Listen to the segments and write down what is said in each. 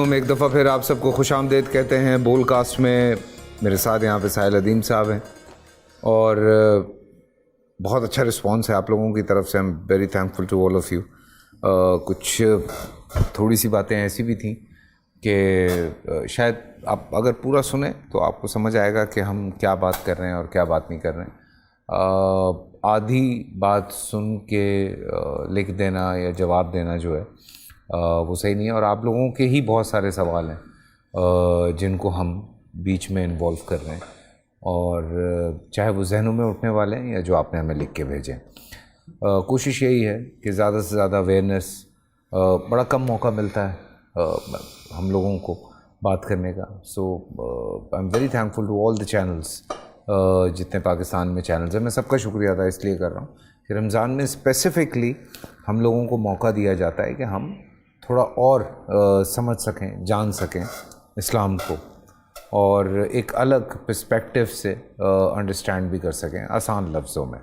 ہم ایک دفعہ پھر آپ سب کو خوش آمدید کہتے ہیں بول کاسٹ میں. میرے ساتھ یہاں پہ ساحل ادیم صاحب ہیں اور بہت اچھا رسپانس ہے آپ لوگوں کی طرف سے. Am very thankful to all of you. کچھ تھوڑی سی باتیں ایسی بھی تھیں کہ شاید آپ اگر پورا سنیں تو آپ کو سمجھ آئے گا کہ ہم کیا بات کر رہے ہیں اور کیا بات نہیں کر رہے ہیں. آدھی بات سن کے لکھ دینا یا جواب دینا جو ہے وہ صحیح نہیں ہے. اور آپ لوگوں کے ہی بہت سارے سوال ہیں جن کو ہم بیچ میں انوالو کر رہے ہیں اور چاہے وہ ذہنوں میں اٹھنے والے ہیں یا جو آپ نے ہمیں لکھ کے بھیجیں. کوشش یہی ہے کہ زیادہ سے زیادہ اویئرنیس. بڑا کم موقع ملتا ہے ہم لوگوں کو بات کرنے کا. So I am very thankful to all the channels. جتنے پاکستان میں چینلز ہیں میں سب کا شکریہ ادا اس لیے کر رہا ہوں کہ رمضان میں اسپیسیفکلی ہم لوگوں کو موقع دیا جاتا ہے کہ ہم تھوڑا اور سمجھ سکیں, جان سکیں اسلام کو اور ایک الگ پرسپیکٹو سے انڈرسٹینڈ بھی کر سکیں آسان لفظوں میں.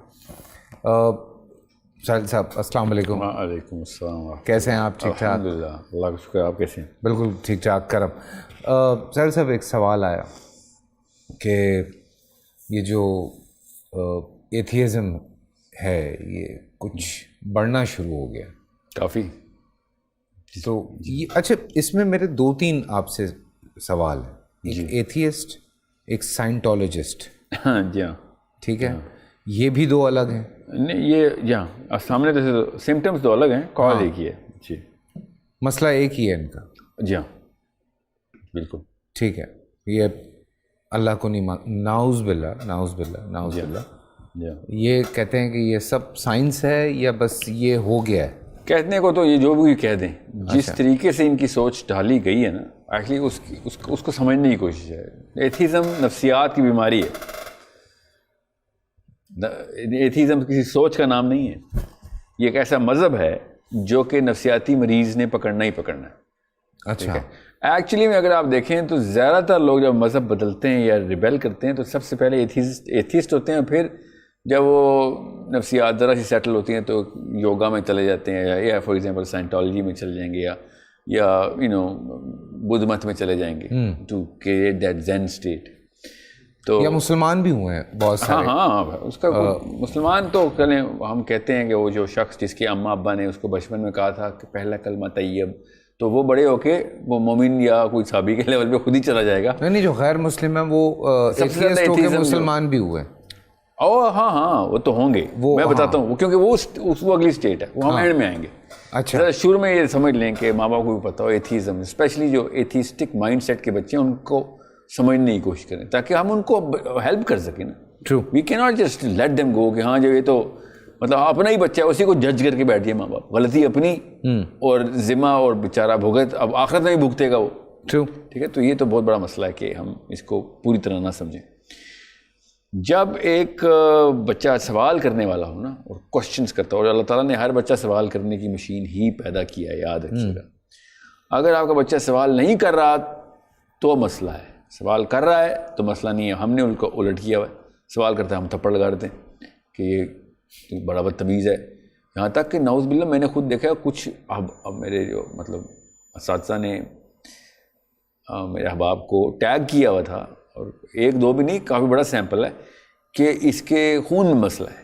ساحل صاحب السلام علیکم. وعلیکم السلام. کیسے ہیں آپ؟ ٹھیک ٹھاک الحمدللہ, اللہ کا شکر. آپ کیسے ہیں؟ بالکل ٹھیک ٹھاک کرم. ساحل صاحب ایک سوال آیا کہ یہ جو ایتھیزم ہے یہ کچھ بڑھنا شروع ہو گیا کافی. تو یہ اچھا اس میں میرے 2-3 آپ سے سوال ہیں. ایک ایتھیسٹ, ایک سائنٹولوجسٹ. جی ہاں, ٹھیک ہے, یہ بھی 2 الگ ہیں. نہیں یہ جی ہاں سامنے تو سمٹمس تو الگ ہیں, کال ایک ہی ہے. جی مسئلہ ایک ہی ہے ان کا. جی ہاں بالکل ٹھیک ہے. یہ اللہ کو نہیں ناؤز باللہ ناؤز باللہ ناؤز باللہ. یہ کہتے ہیں کہ یہ سب سائنس ہے یا بس یہ ہو گیا ہے؟ کہنے کو تو یہ جو بھی کہہ دیں, جس طریقے سے ان کی سوچ ڈھالی گئی ہے نا, ایکچولی اس کو سمجھنے کی کوشش ہے. ایتھیزم نفسیات کی بیماری ہے. ایتھیزم کسی سوچ کا نام نہیں ہے. یہ ایک ایسا مذہب ہے جو کہ نفسیاتی مریض نے پکڑنا ہی پکڑنا ہے. اچھا. ایکچولی میں اگر آپ دیکھیں تو زیادہ تر لوگ جب مذہب بدلتے ہیں یا ریبیل کرتے ہیں تو سب سے پہلے ایتھیسٹ ہوتے ہیں, اور پھر جب وہ نفسیات ذرا سی سیٹل ہوتی ہیں تو یوگا میں چلے جاتے ہیں یا فار ایگزامپل سائنٹالوجی میں چلے جائیں گے یا بدھ مت میں چلے جائیں گے to create that zen state. تو یا مسلمان بھی ہوئے ہیں بہت سارے. ہاں اس کا مسلمان تو چلیں ہم کہتے ہیں کہ وہ جو شخص جس کے اماں ابا نے اس کو بچپن میں کہا تھا کہ پہلا کلمہ طیب, تو وہ بڑے ہو کے وہ مومن یا کوئی صحابی کے لیول پہ خود ہی چلا جائے گا. نہیں جو غیر مسلم ہیں وہ ایتھیسٹ ہو کے مسلمان بھی ہوئے. ہاں وہ تو ہوں گے, میں بتاتا ہوں, کیونکہ وہ اگلی اسٹیٹ ہے, وہ ہم اینڈ میں آئیں گے. اچھا شروع میں یہ سمجھ لیں کہ ماں باپ کو بھی پتہ ہو ایتھیزم, اسپیشلی جو ایتھیسٹک مائنڈ سیٹ کے بچے ہیں ان کو سمجھنے کی کوشش کریں تاکہ ہم ان کو ہیلپ کر سکیں نا. ٹرو. وی کی not just let them go کہ ہاں جو یہ تو مطلب اپنا ہی بچہ ہے اسی کو جج کر کے بیٹھ جائے ماں باپ. غلطی اپنی اور ذمہ اور بیچارہ بھگت اب آخرت میں بھی بھگتے گا وہ. ٹرو. ٹھیک ہے, تو یہ تو بہت بڑا مسئلہ ہے کہ ہم اس کو پوری طرح نہ سمجھیں. جب ایک بچہ سوال کرنے والا ہو نا اور کوشچنس کرتا ہو, اور اللہ تعالیٰ نے ہر بچہ سوال کرنے کی مشین ہی پیدا کیا ہے, یاد رکھیے گا. اگر آپ کا بچہ سوال نہیں کر رہا تو مسئلہ ہے, سوال کر رہا ہے تو مسئلہ نہیں ہے. ہم نے ان کو الٹ کیا ہوا ہے, سوال کرتا ہے ہم تھپڑ لگا دیتے ہیں کہ یہ بڑا بدتمیز ہے. یہاں تک کہ نعوذ باللہ میں نے خود دیکھا کچھ اب میرے جو مطلب اساتذہ نے میرے احباب کو ٹیگ کیا ہوا تھا, اور 1-2 بھی نہیں کافی بڑا سیمپل ہے, کہ اس کے خون میں مسئلہ ہے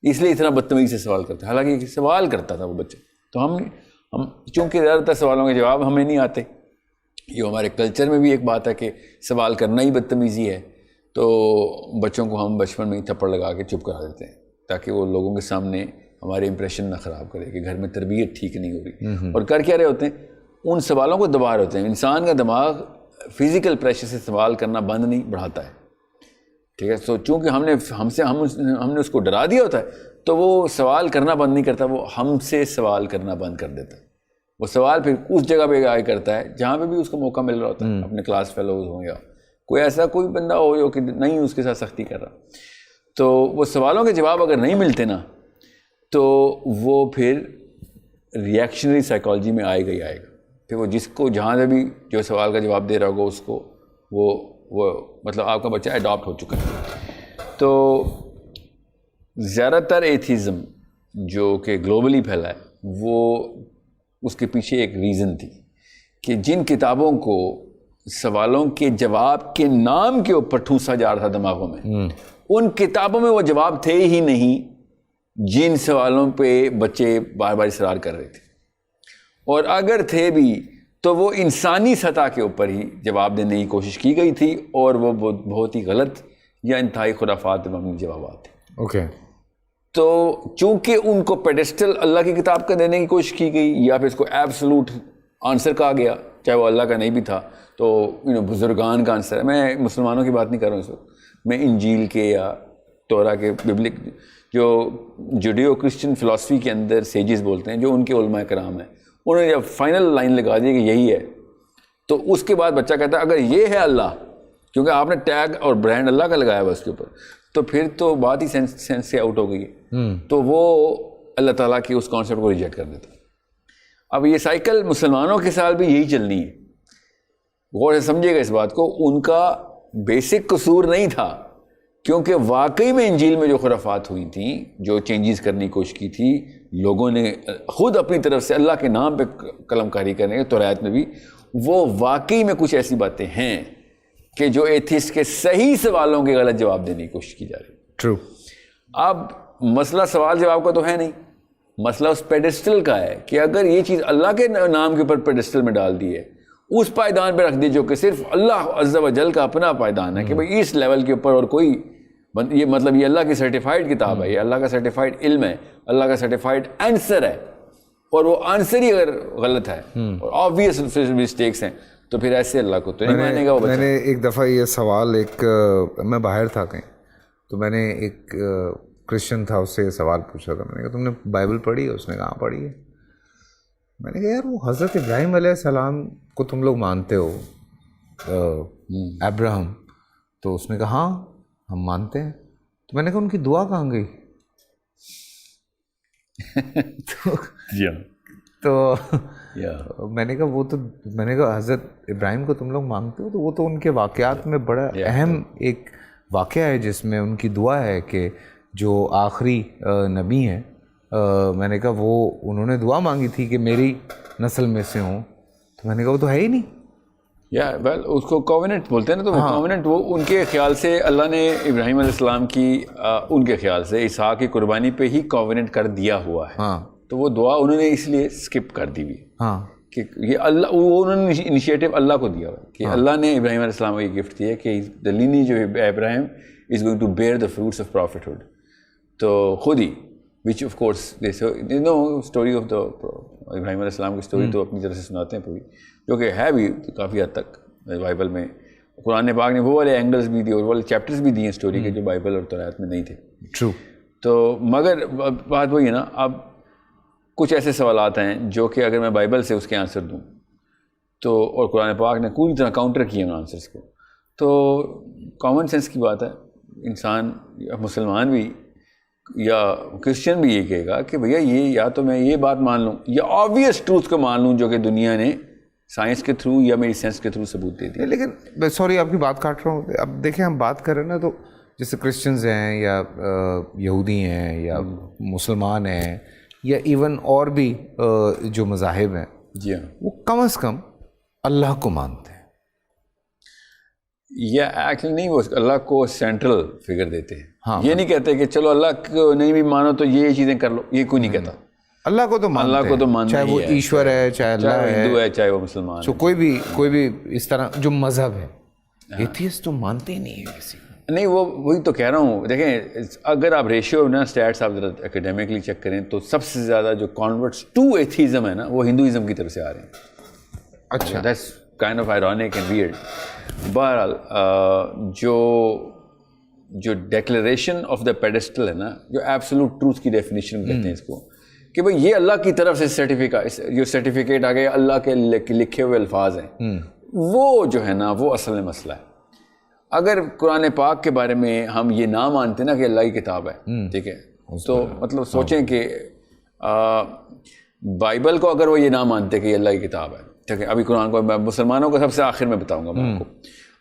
اس لیے اتنا بدتمیزی سے سوال کرتا ہے. حالانکہ سوال کرتا تھا وہ بچہ. تو ہم چونکہ زیادہ تر سوالوں کے جواب ہمیں نہیں آتے, یہ ہمارے کلچر میں بھی ایک بات ہے کہ سوال کرنا ہی بدتمیزی ہے, تو بچوں کو ہم بچپن میں ہی تھپڑ لگا کے چپ کرا دیتے ہیں تاکہ وہ لوگوں کے سامنے ہمارے امپریشن نہ خراب کرے کہ گھر میں تربیت ٹھیک نہیں ہو رہی. اور کر کیا رہے ہوتے ہیں, ان سوالوں کو دبا رہے ہوتے ہیں. انسان کا دماغ فزیکل پریشر سے سوال کرنا بند نہیں بڑھاتا ہے. ٹھیک ہے, تو چونکہ ہم نے اس کو ڈرا دیا ہوتا ہے تو وہ سوال کرنا بند نہیں کرتا, وہ ہم سے سوال کرنا بند کر دیتا ہے. وہ سوال پھر اس جگہ پہ آئے کرتا ہے جہاں پہ بھی اس کو موقع مل رہا ہوتا ہے, اپنے کلاس فیلوز ہوں یا کوئی ایسا کوئی بندہ ہو جو کہ نہیں اس کے ساتھ سختی کر رہا. تو وہ سوالوں کے جواب اگر نہیں ملتے نا تو وہ پھر ریئیکشنری سائیکالوجی میں آئے گا. پھر وہ جس کو جہاں سے بھی جو سوال کا جواب دے رہا ہوگا اس کو وہ مطلب آپ کا بچہ اڈاپٹ ہو چکا ہے. تو زیادہ تر ایتھیزم جو کہ گلوبلی پھیلا ہے وہ اس کے پیچھے ایک ریزن تھی کہ جن کتابوں کو سوالوں کے جواب کے نام کے اوپر ٹھوسا جا رہا تھا دماغوں میں، ان کتابوں میں وہ جواب تھے ہی نہیں جن سوالوں پہ بچے بار بار اصرار کر رہے تھے، اور اگر تھے بھی تو وہ انسانی سطح کے اوپر ہی جواب دینے کی کوشش کی گئی تھی، اور وہ بہت ہی غلط یا انتہائی خرافات پہ مبنی جوابات تھے۔ اوکے، تو چونکہ ان کو پیڈسٹل اللہ کی کتاب کا دینے کی کوشش کی گئی، یا پھر اس کو ایبسولوٹ آنسر کہا گیا، چاہے وہ اللہ کا نہیں بھی تھا، تو بزرگان کا آنسر ہے۔ میں مسلمانوں کی بات نہیں کر رہا ہوں اس وقت، میں انجیل کے یا تورا کے ببلک جو جوڈیو کرسچن فلاسفی کے اندر سیجز بولتے ہیں، جو ان کے علماء کرام ہیں، انہوں نے جب فائنل لائن لگا دی کہ یہی ہے، تو اس کے بعد بچہ کہتا ہے اگر یہ ہے اللہ، کیونکہ آپ نے ٹیگ اور برانڈ اللہ کا لگایا ہوا اس کے اوپر، تو پھر تو بات ہی سینس سے آؤٹ ہو گئی ہے، تو وہ اللہ تعالیٰ کی اس کانسیپٹ کو ریجیکٹ کر دیتا ہے۔ اب یہ سائیکل مسلمانوں کے ساتھ بھی یہی چلنی ہے، غور سے سمجھے گا اس بات کو، ان کا بیسک قصور نہیں تھا، کیونکہ واقعی میں انجیل میں جو خرافات ہوئی تھیں، جو چینجز کرنے کی کوشش کی تھی، لوگوں نے خود اپنی طرف سے اللہ کے نام پہ قلم کاری کرنے کے، توریت میں بھی وہ واقعی میں کچھ ایسی باتیں ہیں کہ جو ایتھیسٹ کے صحیح سوالوں کے غلط جواب دینے کی کوشش کی جا رہی ہے۔ ٹرو۔ اب مسئلہ سوال جواب کا تو ہے نہیں، مسئلہ اس پیڈسٹل کا ہے کہ اگر یہ چیز اللہ کے نام کے اوپر پیڈسٹل میں ڈال دی ہے، اس پائیدان پہ رکھ دی جو کہ صرف اللہ عز و جل کا اپنا پائیدان ہے کہ بھئی اس لیول کے اوپر اور کوئی، یہ مطلب یہ اللہ کی سرٹیفائڈ کتاب ہے، یہ اللہ کا سرٹیفائڈ علم ہے، اللہ کا سرٹیفائڈ آنسر ہے، اور وہ آنسر ہی اگر غلط ہے اور آبویس مسٹیکس ہیں، تو پھر ایسے اللہ کو تو نہیں مانے گا وہ بچہ۔ میں نے ایک دفعہ یہ سوال، میں باہر تھا کہیں، تو میں نے ایک کرسچن تھا، اس سے یہ سوال پوچھا تھا، میں نے کہا تم نے بائبل پڑھی ہے؟ اس نے کہا ہاں پڑھی ہے۔ میں نے کہا یار وہ حضرت ابراہیم علیہ السلام کو تم لوگ مانتے ہو، ابراہم، تو اس نے کہا ہاں ہم مانتے ہیں۔ تو میں نے کہا ان کی دعا کہاں گئی؟ تو میں نے کہا وہ تو، میں نے کہا حضرت ابراہیم کو تم لوگ مانتے ہو، تو وہ تو ان کے واقعات میں بڑا اہم ایک واقعہ ہے جس میں ان کی دعا ہے کہ جو آخری نبی ہیں، میں نے کہا وہ انہوں نے دعا مانگی تھی کہ میری نسل میں سے ہوں، تو میں نے کہا وہ تو ہے ہی نہیں۔ یا ویل اس کو کووننٹ بولتے ہیں نا، تو وہ کووننٹ، وہ ان کے خیال سے اللہ نے ابراہیم علیہ السلام کی ان کے خیال سے اسحاق کی قربانی پہ ہی کووننٹ کر دیا ہوا ہے، ہاں، تو وہ دعا انہوں نے اس لیے سکپ کر دی ہوئی، ہاں، کہ یہ اللہ، وہ انہوں نے انیشیٹو اللہ کو دیا ہوا ہے کہ اللہ نے ابراہیم علیہ السلام کو یہ گفٹ دیا کہ the lineage of Abraham is going to bear the fruits of prophethood۔ تو خود ہی which of course they know story of the ابراہیم علیہ السلام کی اسٹوری تو اپنی طرح سے سناتے ہیں پوری، جو کہ ہے بھی کافی حد تک بائبل میں، قرآن پاک نے وہ والے اینگلز بھی دیے اور وہ والے چیپٹرز بھی دیے ہیں اسٹوری کے جو بائبل اور توریت میں نہیں تھے۔ ٹرو۔ تو مگر بات وہی ہے نا، اب کچھ ایسے سوالات ہیں جو کہ اگر میں بائبل سے اس کے آنسر دوں تو، اور قرآن پاک نے پوری طرح کاؤنٹر کیے ان آنسرس کو، تو کامن سینس کی بات ہے، انسان یا مسلمان بھی یا کرسچن بھی یہ کہے گا کہ بھیا یہ یا تو میں یہ بات مان لوں یا آبویس ٹروتھ کو مان لوں جو کہ دنیا نے سائنس کے تھرو یا میری سینس کے تھرو ثبوت دے دیا۔ لیکن سوری آپ کی بات کاٹ رہا ہوں، اب دیکھیں ہم بات کر رہے ہیں نا، تو جیسے کرسچنز ہیں یا یہودی ہیں یا مسلمان ہیں یا ایون اور بھی جو مذاہب ہیں، جی ہاں، وہ کم از کم اللہ کو مانتے ہیں، یا ایکچولی نہیں، وہ اللہ کو سینٹرل فگر دیتے ہیں۔ ہاں، یہ نہیں کہتے کہ چلو اللہ کو نہیں بھی مانو تو یہ چیزیں کر لو، یہ کوئی نہیں کہتا، اللہ کو تو مانتے ہیں، اللہ کو تو مانتے ہیں، چاہے وہ ایشور ہے، چاہے اللہ ہے، ہندو ہے، چاہے وہ مسلمان ہے، کوئی بھی اس طرح جو مذہب ہے، ایتھیسٹ تو مانتے ہی نہیں ہے کسی کو۔ نہیں، وہی تو کہہ رہا ہوں، دیکھیں اگر آپ ریشیو نا اسٹیٹس آپ ذرا اکیڈیمکلی چیک کریں تو سب سے زیادہ جو کانورٹس ٹو ایتھیزم ہے نا، وہ ہندوازم کی طرف سے آ رہے ہیں۔ اچھا، that's kind of ironic and weird. بہرحال جو ڈیکلریشن آف دا پیڈسٹل ہے نا، جو ایبسولوٹ ٹروتھ کی ڈیفینیشن کہتے ہیں اس کو، کہ بھئی یہ اللہ کی طرف سے جو سرٹیفکیٹ آ گیا، اللہ کے لکھے ہوئے الفاظ ہیں، وہ جو ہے نا وہ اصل میں مسئلہ ہے۔ اگر قرآن پاک کے بارے میں ہم یہ نہ مانتے نا کہ اللہ کی کتاب ہے، ٹھیک ہے، تو مطلب سوچیں کہ بائبل کو اگر وہ یہ نہ مانتے کہ یہ اللہ کی کتاب ہے، ٹھیک ہے، ابھی قرآن کو میں مسلمانوں کو سب سے آخر میں بتاؤں گا میں آپ کو،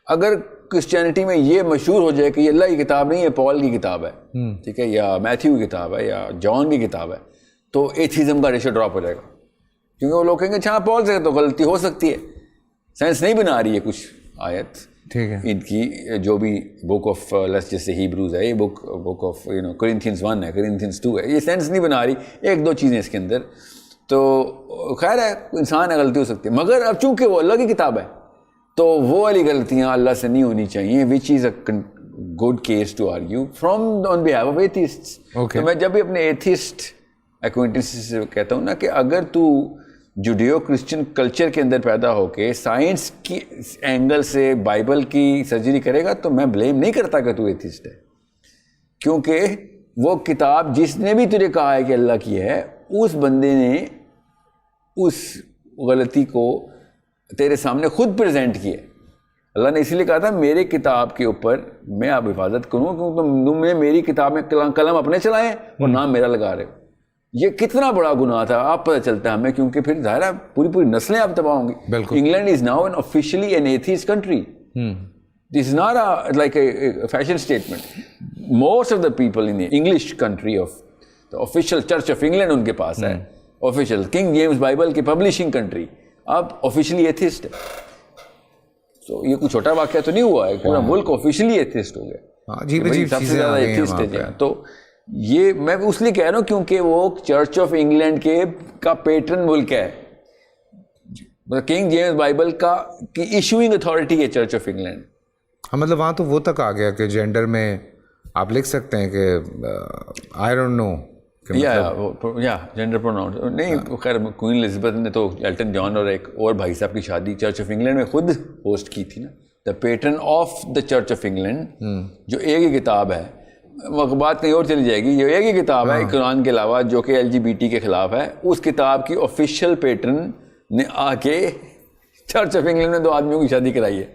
اگر کرسچینٹی میں یہ مشہور ہو جائے کہ یہ اللہ کی کتاب نہیں ہے، پال کی کتاب ہے، ٹھیک ہے، یا میتھیو کی کتاب ہے یا جان کی کتاب ہے، تو ایتھیزم کا ریشو ڈراپ ہو جائے گا، کیونکہ وہ لوگ کہیں گے اچھا پال سے تو غلطی ہو سکتی ہے، سائنس نہیں بنا رہی ہے کچھ آیت ٹھیک ہے. ان کی جو بھی بک آف جیسے ہیبروز ہے, یہ بک آف کرنتھینز 1 ہے, کرنتھینز 2 ہے, یہ سائنس نہیں بنا رہی, ایک دو چیزیں اس کے اندر. تو خیر ہے, انسان ہے, غلطی ہو سکتی ہے, مگر اب چونکہ وہ اللہ کی کتاب ہے تو وہ والی غلطیاں اللہ سے نہیں ہونی چاہیے, which is a good case to argue from on behalf of atheists. تو میں جب بھی اپنے ایتھیسٹ ایکوینٹنس سے کہتا ہوں نا کہ اگر تو جوڈیو کرسچن کلچر کے اندر پیدا ہو کے سائنس کی اینگل سے بائبل کی سرجری کرے گا تو میں بلیم نہیں کرتا کہ تو ایتھیسٹ ہے, کیونکہ وہ کتاب جس نے بھی تجھے کہا ہے کہ اللہ کی ہے, اس بندے نے اس غلطی کو تیرے سامنے خود پریزنٹ کیا. اللہ نے اسی لیے کہا تھا میرے کتاب کے اوپر میں آپ حفاظت کروں کیونکہ تم نے میری کتاب میں قلم اپنے چلائے اور نام میرا لگا رہے ہو. یہ کتنا بڑا گناہ تھا آپ پتہ چلتا ہے ہمیں, کیونکہ پھر ظاہر ہے پوری نسلیں آپ تباہ ہوں گی. England is now officially an atheist country. This is not like a fashion statement. Most of the people in English country of the official church of England ان کے پاس ہے, آفیشیل کنگ جیمز بائبل کی publishing country, اب officially atheist ہے. تو یہ کوئی چھوٹا واقعہ تو نہیں ہوا ہے, پورا ملک آفیشلی ایتھیسٹ ہو گیا. سب سے زیادہ ایتھیسٹ ہے. تو یہ میں اس لیے کہہ رہا ہوں کیونکہ وہ چرچ آف انگلینڈ کا پیٹرن ملک ہے, کنگ جیمز بائبل کی ایشوئنگ اتھارٹی ہے چرچ آف انگلینڈ. ہاں مطلب وہاں تو وہ تک آ گیا کہ جینڈر میں آپ لکھ سکتے ہیں کہ آئی ڈونٹ نو یا جینڈر پروناؤن نہیں. خیر کوئین الزبتھ نے تو ایلٹن جان اور ایک اور بھائی صاحب کی شادی چرچ آف انگلینڈ میں خود ہوسٹ کی تھی نا. The pattern of the church of England جو ایک ہی کتاب ہے, بات کہیں اور چلی جائے گی, یہ ایک ہی کتاب ہے قرآن کے علاوہ جو کہ LGBT کے خلاف ہے, اس کتاب کی آفیشیل پیٹرن نے آ کے چرچ آف انگلینڈ میں 2 آدمیوں کی شادی کرائی ہے.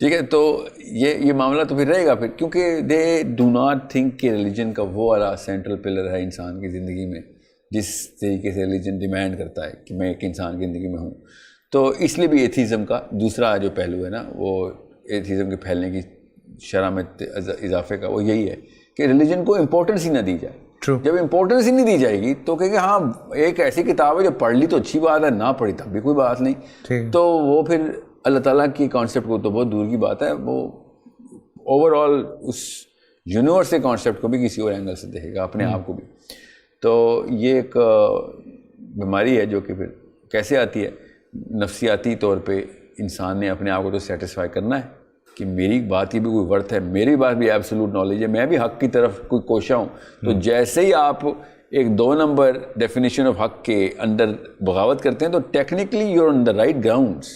ٹھیک ہے, تو یہ معاملہ تو پھر رہے گا پھر, کیونکہ دے ڈو ناٹ تھنک کہ ریلیجن کا وہ والا سینٹرل پلر ہے انسان کی زندگی میں جس طریقے سے ریلیجن ڈیمانڈ کرتا ہے کہ میں ایک انسان کی زندگی میں ہوں. تو اس لیے بھی ایتھیزم کا دوسرا جو پہلو ہے نا, وہ ایتھیزم کے پھیلنے کی شرح میں اضافے کا وہ یہی ہے کہ ریلیجن کو امپورٹنس ہی نہ دی جائے. جب امپورٹنس ہی نہیں دی جائے گی تو کہ ہاں ایک ایسی کتاب ہے جو پڑھ لی تو اچھی بات ہے, نہ پڑھی تب بھی کوئی بات نہیں, تو وہ پھر اللہ تعالیٰ کی کانسیپٹ کو تو بہت دور کی بات ہے, وہ اوور آل اس یونیورس کے کانسیپٹ کو بھی کسی اور اینگل سے دیکھے گا, اپنے آپ کو بھی. تو یہ ایک بیماری ہے جو کہ پھر کیسے آتی ہے, نفسیاتی طور پہ انسان نے اپنے آپ کو تو سیٹسفائی کرنا ہے کہ میری بات کی بھی کوئی ورتھ ہے, میری بات بھی ایبسولوٹ نالج ہے, میں بھی حق کی طرف کوئی کوشاں ہوں. تو جیسے ہی آپ ایک 2 نمبر ڈیفینیشن آف حق کے اندر بغاوت کرتے ہیں تو technically you are on the right grounds.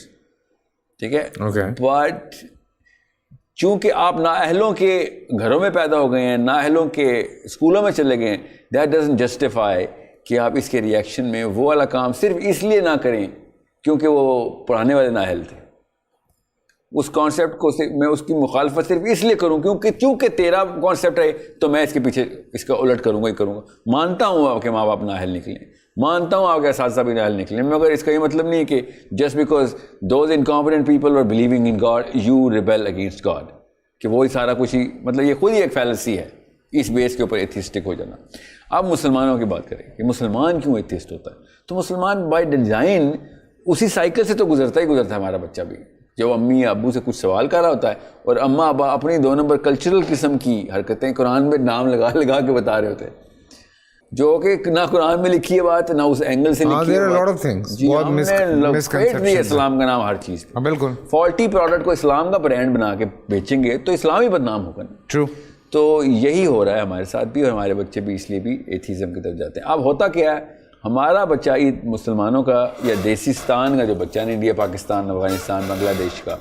ٹھیک ہے, بٹ چونکہ آپ نااہلوں کے گھروں میں پیدا ہو گئے ہیں, نااہلوں کے اسکولوں میں چلے گئے ہیں, دیٹ ڈزنٹ جسٹیفائی کہ آپ اس کے ریئیکشن میں وہ والا کام صرف اس لیے نہ کریں کیونکہ وہ پڑھانے والے نااہل تھے. اس کانسیپٹ کو میں اس کی مخالفت صرف اس لیے کروں کیونکہ تیرا کانسیپٹ ہے تو میں اس کے پیچھے اس کا الٹ کروں گا ہی کروں گا. مانتا ہوں آپ کے ماں باپ نااہل نکلیں, مانتا ہوں آپ کے اساتذہ بھی نااہل نکلیں, مگر اس کا یہ مطلب نہیں کہ just because those incompetent people are believing in God you rebel against God, کہ وہی سارا کچھ ہی مطلب یہ خود ہی ایک فیلسی ہے اس بیس کے اوپر ایتھیسٹک ہو جانا. اب مسلمانوں کی بات کریں کہ مسلمان کیوں ایتھیسٹ ہوتا ہے, تو مسلمان بائی ڈیزائن اسی سائیکل سے تو گزرتا ہے ہمارا بچہ بھی, جب امی ابو سے کچھ سوال کر رہا ہوتا ہے اور اماں ابا اپنی 2 نمبر کلچرل قسم کی حرکتیں قرآن میں نام لگا کے بتا رہے ہوتے ہیں, جو کہ نہ قرآن میں لکھی ہے بات نہ اس اینگل سے لکھی ہے. اسلام کا نام ہر چیز پہ, بالکل فالٹی پروڈکٹ کو اسلام کا برانڈ بنا کے بیچیں گے تو اسلام ہی بدنام ہوگا. ٹرو. تو یہی ہو رہا ہے ہمارے ساتھ بھی, اور ہمارے بچے بھی اس لیے بھی ایتھیزم کی طرف جاتے ہیں. اب ہوتا کیا ہے, ہمارا بچہ مسلمانوں کا یا دیسیستان کا جو بچہ ہے, انڈیا پاکستان افغانستان بنگلہ دیش کا,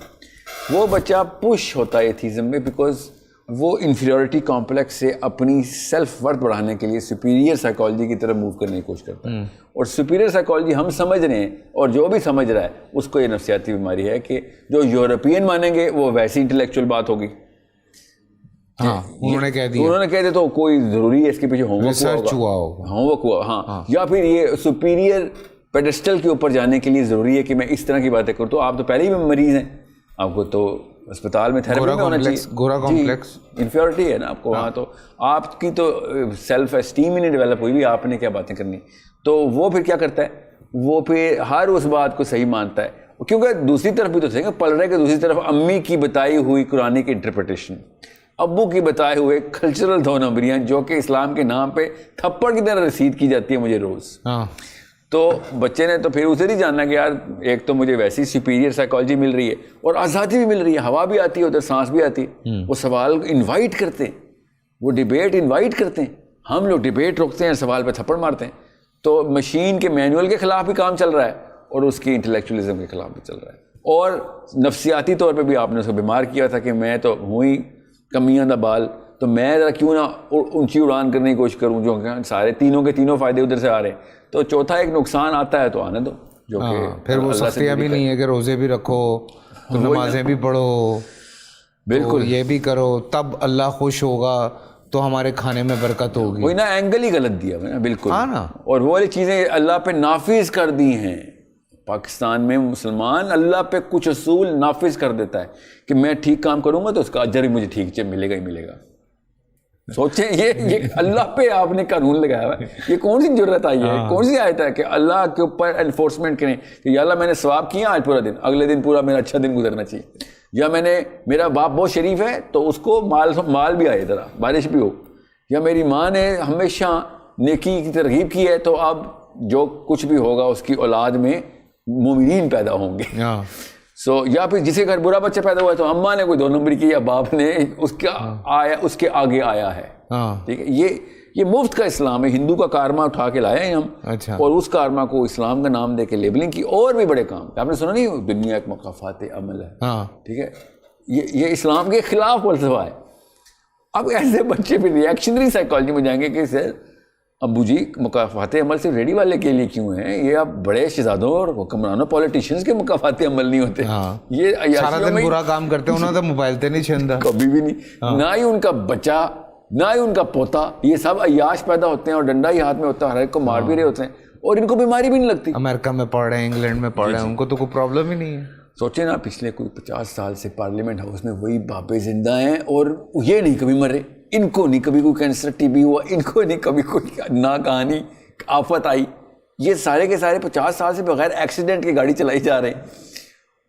وہ بچہ پش ہوتا ہے ایتھیزم میں بیکاز وہ انفیریورٹی کمپلیکس سے اپنی سیلف ورتھ بڑھانے کے لیے سپیریئر سائیکالوجی کی طرف موو کرنے کی کوشش کرتا ہے. اور سپیریئر سائیکالوجی ہم سمجھ رہے ہیں, اور جو بھی سمجھ رہا ہے اس کو یہ نفسیاتی بیماری ہے کہ جو یورپین مانیں گے وہ ویسی انٹلیکچوئل بات ہوگی. انہوں نے کہہ دیا تو کوئی ضروری ہے اس کے پیچھے ہوم ورک ہوا, ہاں, یا پھر یہ سپیریئر پیڈسٹل کے اوپر جانے کے لیے ضروری ہے کہ میں اس طرح کی باتیں کروں. تو آپ تو pہلے ہی مریض ہیں, آپ کو تو اسپتال میں تھیراپی میں ہونا چاہیے. گورا کمپلیکس انفیریورٹی ہے نا آپ کو وہاں, تو آپ کی تو سیلف اسٹیم ہی نہیں ڈیولپ ہوئی بھی, آپ نے کیا باتیں کرنی. تو وہ پھر کیا کرتا ہے, وہ پھر ہر اس بات کو صحیح مانتا ہے کیونکہ دوسری طرف بھی تو تھے پل رہے کہ دوسری طرف امی کی بتائی ہوئی قرآن کی انٹرپریٹیشن، ابو کی بتائے ہوئے کلچرل 2 نمبریاں جو کہ اسلام کے نام پہ تھپڑ کی طرح رسید کی جاتی ہے مجھے روز. تو بچے نے تو پھر اسے نہیں جاننا کہ یار ایک تو مجھے ویسی سپیریئر سائیکالوجی مل رہی ہے اور آزادی بھی مل رہی ہے، ہوا بھی آتی ہے ادھر، سانس بھی آتی ہے. وہ سوال انوائٹ کرتے ہیں، وہ ڈیبیٹ انوائٹ کرتے ہیں. ہم لوگ ڈیبیٹ روکتے ہیں، سوال پہ تھپڑ مارتے ہیں. تو مشین کے مینول کے خلاف بھی کام چل رہا ہے اور اس کی انٹلیکچولیزم کے خلاف بھی چل رہا ہے. اور نفسیاتی طور پہ بھی آپ نے اس کو بیمار کیا تھا کہ میں تو ہوں ہی کمیاں دا بال، تو میں ذرا کیوں نہ اونچی اڑان کرنے کی کوشش کروں، جو کہ سارے تینوں کے تینوں فائدے ادھر سے آ رہے ہیں. تو چوتھا ایک نقصان آتا ہے تو آنے دو، جو کہ پھر وہ سختیاں بھی نہیں ہے کہ روزے بھی رکھو تو نمازیں بھی پڑھو، بالکل یہ بھی کرو تب اللہ خوش ہوگا تو ہمارے کھانے میں برکت ہوگی. وہی نا اینگل ہی غلط دیا میں نا بالکل. اور وہ والی چیزیں اللہ پہ نافذ کر دی ہیں. پاکستان میں مسلمان اللہ پہ کچھ اصول نافذ کر دیتا ہے کہ میں ٹھیک کام کروں گا تو اس کا اجر بھی مجھے ٹھیک ملے گا ہی ملے گا. سوچیں یہ اللہ پہ آپ نے قانون لگایا ہوا ہے. یہ کون سی جرت آئی ہے، کون سی آیت ہے کہ اللہ کے اوپر انفورسمنٹ کریں کہ یا اللہ میں نے ثواب کیا آج پورا دن، اگلے دن پورا میرا اچھا دن گزرنا چاہیے. یا میرا باپ بہت شریف ہے تو اس کو مال بھی آئے، ذرا بارش بھی ہو. یا میری ماں نے ہمیشہ نیکی کی ترغیب کی ہے تو اب جو کچھ بھی ہوگا اس کی اولاد میں مومنین پیدا ہوں گے. یا پھر جسے گھر برا بچہ پیدا ہوا ہے تو اماں نے کوئی 2 نمبر کی یا باپ نے اس کے آگے آیا ہے. ٹھیک ہے، یہ مفت کا اسلام ہے. ہندو کا کارما اٹھا کے لائے ہیں ہم، اور اس کارما کو اسلام کا نام دے کے لیبلنگ کی. اور بھی بڑے کام آپ نے سنا نہیں، دنیا ایک مقافات عمل ہے. ٹھیک ہے، یہ اسلام کے خلاف فلسفہ ہے. اب ایسے بچے پھر ریئیکشنری سائیکالوجی میں جائیں گے کہ سر ابو جی مقافات عمل صرف ریڈی والے کے لیے کیوں ہیں، یہ اب بڑے شہزادوں اور حکمرانوں پولیٹیشینز کے مقافات عمل نہیں ہوتے. یہ سارا دن برا کام کرتے انہوں تو موبائل تے نہیں چھندا کبھی بھی نہیں. نہ ہی ان کا بچہ، نہ ہی ان کا پوتا، یہ سب عیاش پیدا ہوتے ہیں اور ڈنڈا ہی ہاتھ میں ہوتا ہے، ہر ایک کو مار بھی رہے ہوتے ہیں اور ان کو بیماری بھی نہیں لگتی. امریکہ میں پڑھ رہے ہیں، انگلینڈ میں پڑھ رہے ہیں، ان کو تو کوئی پرابلم ہی نہیں ہے. سوچیں نا پچھلے کوئی 50 سال سے پارلیمنٹ ہاؤس میں وہی بابے زندہ ہیں اور یہ نہیں کبھی مرے. ان کو نہیں کبھی کوئی کینسر ٹی بی ہوا، ان کو نہیں کبھی کوئی نہ کہانی آفت آئی. یہ سارے کے سارے 50 سال سے بغیر ایکسیڈنٹ کی گاڑی چلائی جا رہے ہیں.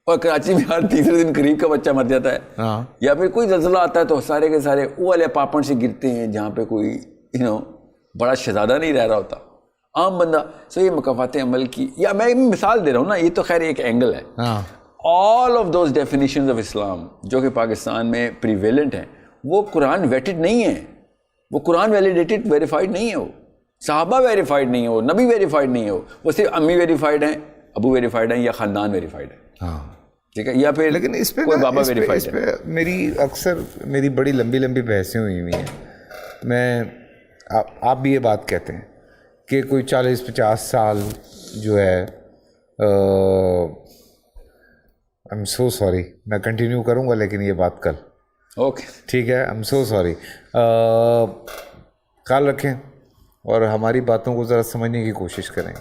اور کراچی میں ہر تیسرے دن قریب کا بچہ مر جاتا ہے. یا پھر کوئی زلزلہ آتا ہے تو سارے کے سارے وہ والے اپارٹمنٹ سے گرتے ہیں جہاں پہ کوئی بڑا شہزادہ نہیں رہ رہا ہوتا، عام بندہ. سو یہ مقافات عمل کی، یا میں مثال دے رہا ہوں نا، یہ تو خیر ایک اینگل ہے. All of those definitions of Islam جو کہ پاکستان میں پریویلنٹ ہیں وہ قرآن ویٹڈ نہیں ہے، وہ قرآن ویلیڈیٹڈ ویریفائڈ نہیں ہے، وہ صحابہ ویریفائڈ نہیں ہے، وہ نبی ویریفائڈ نہیں ہے، وہ صرف امی ویریفائڈ ہیں، ابو ویریفائڈ ہیں، یا خاندان ویریفائڈ ہے. ٹھیک ہے، یا پھر لیکن اس پہ بابا ویریفائڈ ہے. میری بڑی لمبی بحثیں ہوئی ہیں. آپ بھی یہ بات کہتے ہیں کہ کوئی 40-50 سال جو ہے I'm so sorry، میں کنٹینیو کروں گا لیکن یہ بات کل. اوکے ٹھیک ہے، I'm so sorry. خیال رکھیں اور ہماری باتوں کو ذرا سمجھنے کی کوشش کریں.